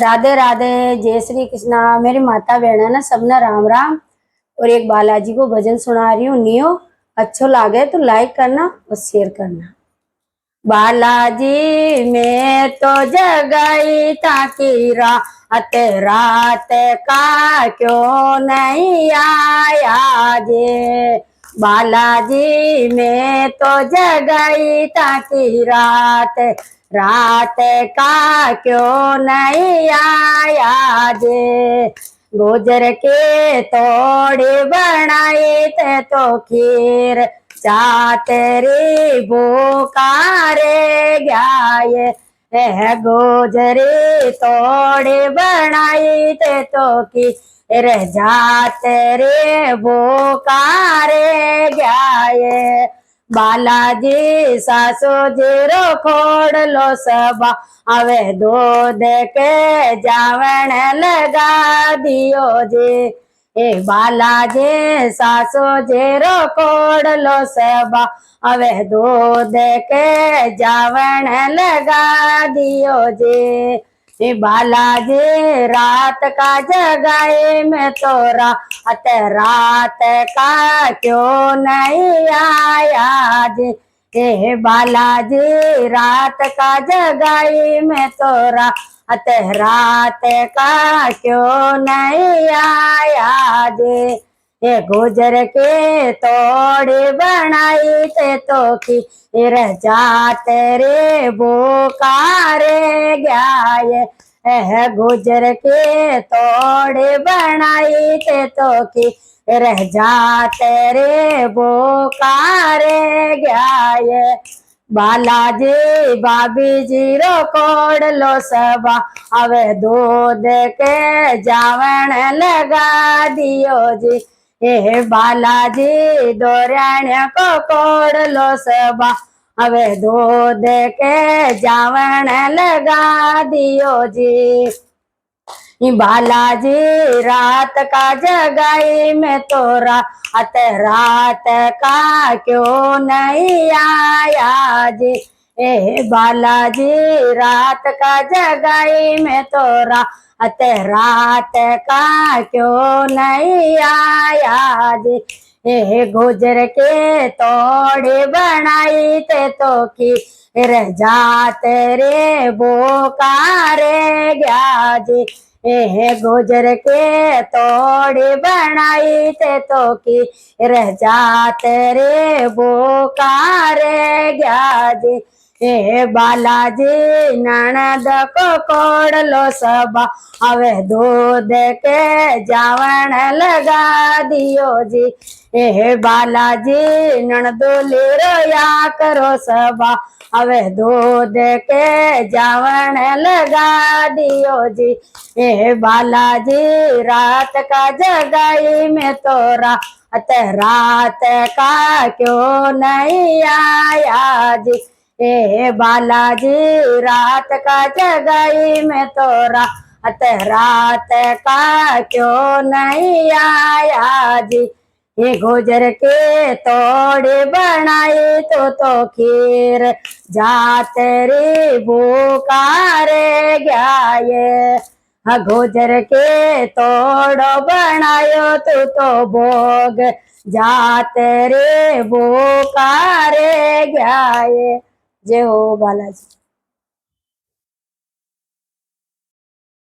राधे राधे, जय श्री कृष्णा। मेरी माता बहना ना सबना राम राम। और एक बालाजी को भजन सुना रही हूँ। नियो अच्छो लागे तो लाइक करना और शेयर करना। बालाजी में तो जगाई ताकि रात रात का क्यों नहीं आया जे। बालाजी में तो जगाई ताकि रात रात का क्यों नहीं आया जे। गुजर के तोड़े बनाए थे तो खीर चातरी बोकारे गाये है। गोजरे तोड़े बनाई थे तो की रे जाते रे बोकारे गाये। बालाजी सासो जीरो खोड़ लो सबा अवे दूध के जावण लगा दियो जे। ए बालाजी सासो जेरो कोड़ लो सबा अवे दूध के जावण लगा दियो जे। ए बालाजी रात का जगाए में तोरा अत रात का क्यों नहीं आया जे। ए बालाजी रात का जगाई में तोरा अत रात का क्यों नहीं आया जे। ये गुजर के तोड़े बनाई थे तो की जाते रे बोकारे गाये है। गुजर के तोड़े बनाई थे तो की जाते रे बोकारे गाये। बालाजी बाबी जीरो कोड़ लो सबा अवे दूध के जावण लगा दियो जी। ए बालाजी दोराण्य को कोड़ लो सबा अवे दूध के जावण लगा दियो जी। बालाजी रात का जगाई में तोरा अत रात का क्यों नहीं आया जी। ए बालाजी रात का जगाई में तोरा अत रात का क्यों नहीं आया जी। ए गुजर के तोड़े बनाई ते तो की जाते रे बोकारे गया जी। ए गुजर के तोड़े बनाई ते तो की जाते रे बोकारे गया जी। ए बालाजी ननद को कोड़ लो सबा अवे दूध के जावण लगा दियो जी। ए बालाजी ननदोली रोया करो सबा अवे दूध के जावण लगा दियो जी। ए बालाजी रात का जगाई में तोरा अत रात का क्यों नहीं आया जी। ए बालाजी रात का जगाई में तोरा अत रात का क्यों नहीं आया जी। ये गुजर के तोड़े बनाई तो खीर जाते रे बोकारे गाये। गुजर के तोड़ो बनायो तो भोग जाते रे बोकारे गाये। जय हो बालाजी।